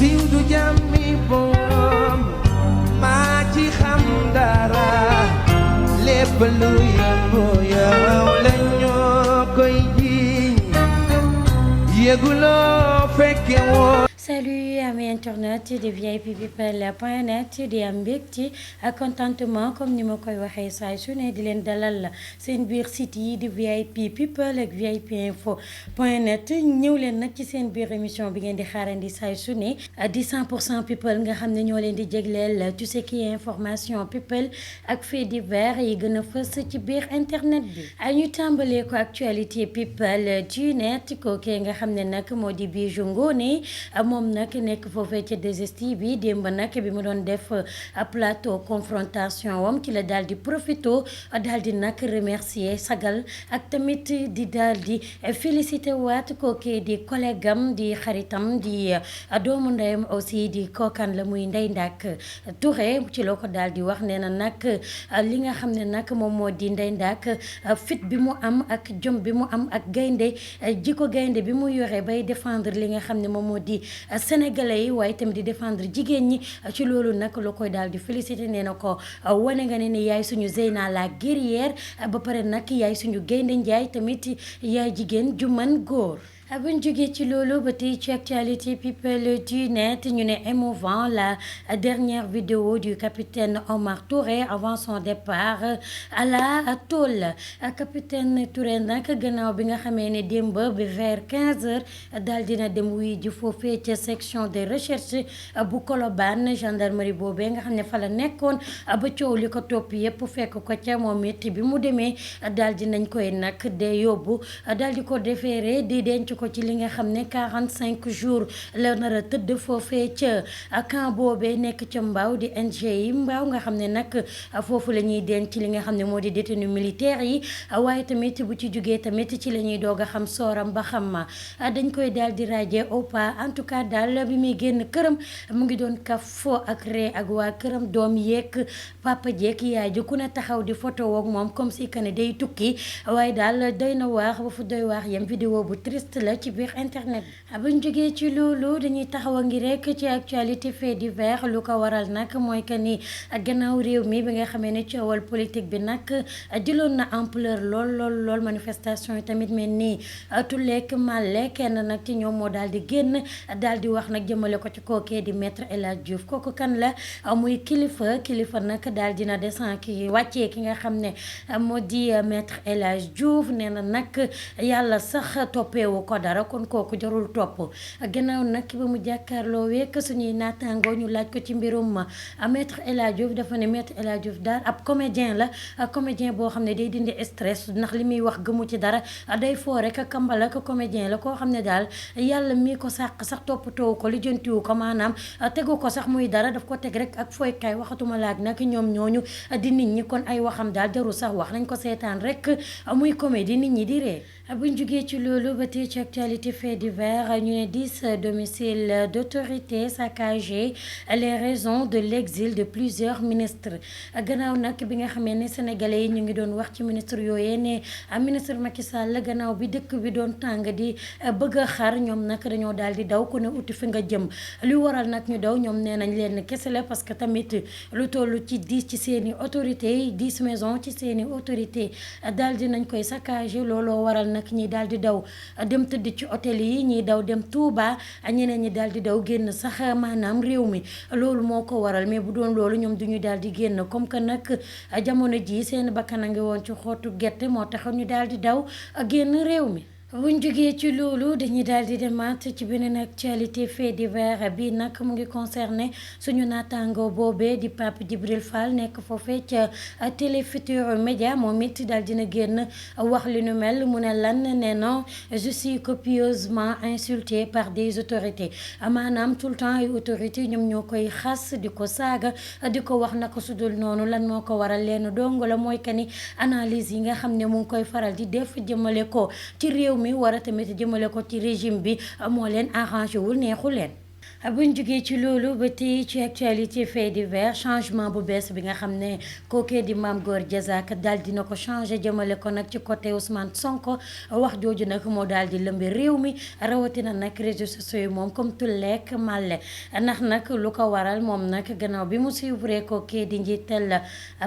siiw du jàmmi boom maa ci xam dara lépp lu yëngu yow la ñoo koy jiiñ yëguloo fekke woo. Salut amis internautes de VIPpeople.net di am mbégte ak contentement comme ni ma koy waxee saa su ne di leen dalal seen biir site yi di VIP People ak VIPinfo.net ñëw leen nag ci seen biir émission bi ngeen di xaarandi saa su ne di 100% people nga xam ne ñoo leen di jégleel tout ce qui est information people ak faits divers yi gën a fës ci biir internet bi. ñu tàmbalee ko actualité people du net kookee nga xam ne nag moo di Bijou Ngoné moom nag nekk foofee ca 2STV bi démb nag bi mu doon def plateau confrontation wam ci la daal di profito daal di nag remercier sagal ak tamit di daal di félicité waat kookee di collègue am di xaritam di doomu ndeyam aussi di kookan la muy Ndeye Ndack Touré ci loo ko daal di wax nee na nag li nga xam ne nag moom moo di Ndeye Ndack fit bi mu am ak jom bi mu am ak gaynde jikko gaynde bi mu yore bay défendre li nga xam ne moom moo di sénégalais yi waaye tamit di défendre jigéen ñi ci loolu nag la koy daal di félicité nee na ko wane nga ne ni yaay suñu Zeyna la guerrière ba pare nag yaay suñu gaynde njaay tamit yaay jigéen ju mën góor. buñ jógee ci loolu ba tey ci actualité people du net ñu ne émouvant la dernière vidéo du capitaine Omar Touré avant son départ à la tôle. Capitaine Touré nag gannaaw bi nga xamee ne démb bi vers 15h daal dina dem wuy ji foofee ca section de recherche bu Colobane gendarmerie boobee nga xam ne fa la nekkoon ba coow li ko topp yëpp fekk ko ca moom it bi mu demee daal dinañ koy nag de yóbbu daal di ko déféré di denc ko ci li nga xam ne 45 jours la nar a tëdd foofee ca camp boobee nekk ca Mbao di NGI Mbao nga xam ne nag foofu la ñuy denc ci li nga xam ne moo di détenu militaire yi waaye tamit bu ci jógee tamit ci la ñuy doog a xam sooram ba xam dañ koy daal di radier au pas en tout cas daal bi muy génn këram mu ngi doon kaf fo ak ree ak waa këram doom yeeg papa jeeg yaay ji ku ne taxaw di photo woog moom comme si que ne day tukki waaye daal doy na waax ba fu doy waax yam vidéo bu triste la ci biir internet buñ jógee ci loolu dañuy taxaw a ngi rek ci actualité fait divers lu ko waral nag mooy que ni gannaaw réew mi bi nga xamee ne coowal politique bi nag jëloon na ampleur lool manifestation yi tamit mel nii tulleek màlle kenn nag ci ñoom moo daal di génn daal di wax nag jëmale ko ci kookee di maître El Hadj Diouf kooku kan la muy kilifa nag daal dina descend ki wàccee ki nga xam ne moo di maître El Hadj Diouf nee na nag yàlla sax toppeewu ko dara kon kooku jarul topp gannaaw nag ba mu jàkkaarloo wekk suñuy naataangoo ñu laaj ko ci mbirum maître El Hadj Diouf dafa ne maître El Hadj Diouf daal ab comédien la comédien boo xam ne day dindi stress ndax li muy wax gëmu ci dara day foo rek kambal ak comédien la koo xam ne daal yàlla mii ko sàq sax toppatoo ko lijjantiwu ko maanaam tegu ko sax muy dara daf ko teg rek ak fooy kay waxatuma laag nag ñoom ñooñu di nit ñi kon ay waxam daal jarul sax wax nañ ko seetaan rek muy comédie nit ñi di ree buñ jógee ci loolu ba tey ci actualité fait divers ñu ne 10 domiciles d'autorité saccagés les raisons de l'exil de plusieurs ministres gannaaw nag bi nga xamee ne sénégalais yi ñu ngi doon wax ci ministre yooyee ne ministre Macky Sall gannaaw bi dëkk bi doon tàng di bëgg a xar ñoom nag dañoo daal di daw ku ne uti fi nga jëm lu waral nag ñu daw ñoom nee nañ leen kese la parce que tamit lu toll ci 10 ci seeni autorité 10 maisons ci seeni autorité daal di nañ koy saccagé looloo waral nag ñi daal di daw dem tëdd ci hôtel yi ñi daw dem Touba ñeneen ñi daal di daw génn sax maanaam réew mi loolu moo ko waral mais bu doon loolu ñoom duñu daal di génn comme que nag jamono ji seen bakkan a ngi woon ci xottu gerte moo tax ñu daal di daw génn réew mi. buñ jógee ci loolu dañuy daal di demaat ci beneen actualité fait divers bi nag mu ngi concerné suñu naataango boobee di Pape Djibril Fall nekk foofee ca Télé Futurs Médias moom it daal dina génn wax li nu mel mu ne lan ne non je suis copieusement insulté par des autorités maanaam tout le temps ay autorités ñoom ñoo koy xas di ko saaga di ko wax naka sudul noonu lan moo ko waral leen dong la mooy que ni analyse yi nga xam ne mu ngi koy faral di def jëmale ko ci réew mi war a tamit jëmale ko ci régime bi moo leen arrangé wul neexu leen buñ jógee ci loolu ba tey ci actualité fait divers changement bu bees bi nga xam ne kookee di Mame Gor Diazaka daal dina ko changé jëmale ko nag ci côté Ousmane Sonko wax jooju nag moo daal di lëmbi réew mi rawatina nag réseaux sociaux yi moom comme tulleek màlle ndax nag lu ko waral moom nag gannaaw bi mu suivre kookee di njiital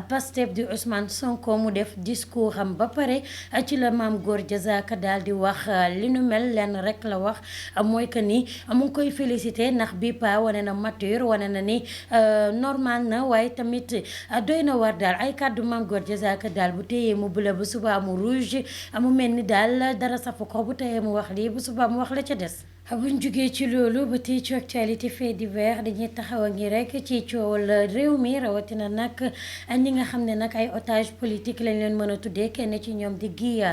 Pastef di Ousmane Sonko mu def discours am ba pare ci la Mame Gor Diazaka daal di wax li nu mel lenn rek la wax mooy que ni mu ngi koy félicité ndax bi pa wane na mature wane na ni normal na waaye tamit doy na war daal ay kàddu Mame Gor Diazaka daal bu téyee mu bula bu suba mu rouge mu mel ni daal dara safu ko bu téyee mu wax lii bu suba mu wax la ca des. buñ jugee ci loolu ba tey ci actualité fait divers dañuy taxaw a ngi rek ci coowal réew mi rawatina nag ñi nga xam ne nag ay otage politique lañ leen mën a tuddee kenn ci ñoom di Guy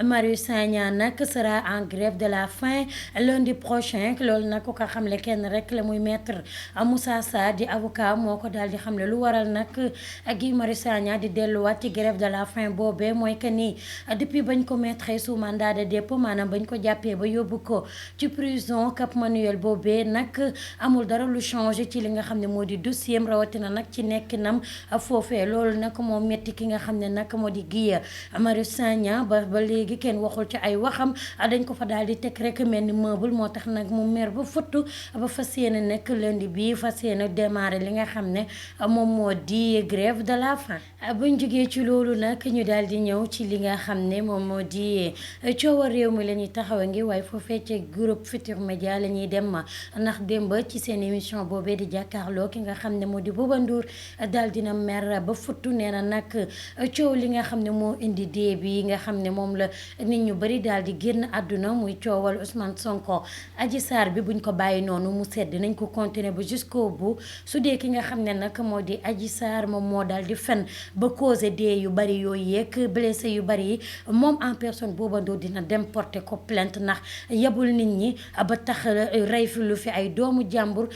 Marius Sagna nag sera en grève de la faim lundi prochain loolu nag ku ko xamle kenn rek la muy maître Moussa Sarr di avocat moo ko daal di xamle lu waral nag Guy Marius Sagna di delluwaat ci grève de la faim boobee mooy que ni depuis bañ ko mettre sous mandat de dépôt maanaam bañ ko jàppee ba yóbbu ko ci prison Cap Manuel boobee nag amul dara lu changé ci li nga xam ne moo di dossier am rawatina nag ci nekkinam foofee loolu nag moo metti ki nga xam ne nag moo di Guy Marius Sagna ba léegi kenn waxul ci ay waxam dañ ko fa daal di teg rek mel ni meuble moo tax nag mu mer ba futtu ba fas yéene nekk lundi bi fas yéene démarrer li nga xam ne moom moo di grève de la faim. buñ jógee ci loolu nag ñu daal di ñëw ci li nga xam ne moom moo di coowal réew mi la ñuy taxaw ngi waaye foofee ci groupe Futurs Médias la ñuy dem ndax démb ci seen émission boobee di jàkkaarloo ki nga xam ne moo di Bouba Ndour daal dina mer ba futtu nee na nag coow li nga xam ne moo indi dee bi nga xam ne moom la nit ñu bari daal di génn àdduna muy coowal Ousmane Sonko Adji Sarr bi buñ ko bàyyi noonu mu sedd nañ ko continuer ba jusqu'au bout su dee ki nga xam ne nag moo di Adji Sarr moom moo daal di fen ba causé dee yu bari yooyu yeeg blessé yu bari yi moom en personne Bouba Ndour dina dem porter ko plainte ndax yabul nit ñi ba tax rey fi lu fi ay doomu jàmbur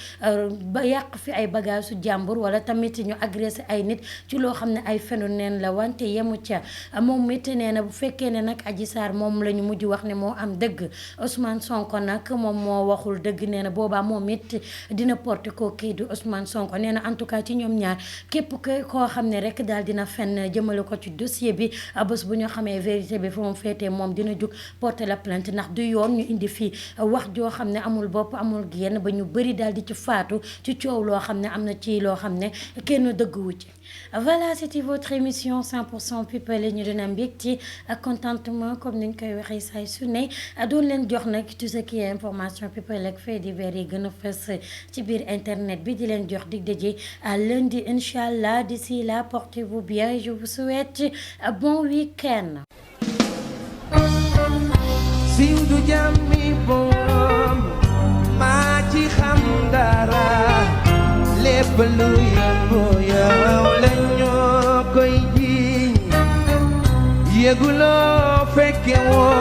ba yàq fi ay bagage su jàmbur wala tamit ñu agressé ay nit ci loo xam ne ay fenu neen la wante yemu ca moom it nee na bu fekkee ne nag Adji Sarr moom la ñu mujj wax ne moo am dëgg Ousmane Sonko nag moom moo waxul dëgg nee na boobaa moom it dina porter ko kii di Ousmane Sonko nee na en tout cas ci ñoom ñaar képp koo xam ne rek daal dina fen jëmale ko ci dossier bi bés bu ñu xamee vérité bi fu mu féetee moom dina jug porter la plainte ndax du yoon ñu indi fii wax joo xam ne amul bopp amul génn ba ñu bëri daal di ci faatu ci coow loo xam ne am na ci loo xam ne kenn dëgguwu ci. Voilà, c'était votre émission 100% people ñu doon am mbégte ak contentement comme niñ koy waxee saay su ne doon leen jox nag tout ce qui est information people ak fait divers yi gën a fës ci biir internet bi di leen jox dig daje à lundi inchallah. D'ici là, portez-vous bien et je vous souhaite un bon week-end. siiw du jàmmi boom maa ci xam dara lépp lu yëngu yow la ñoo koy ji yëguloo fekke woo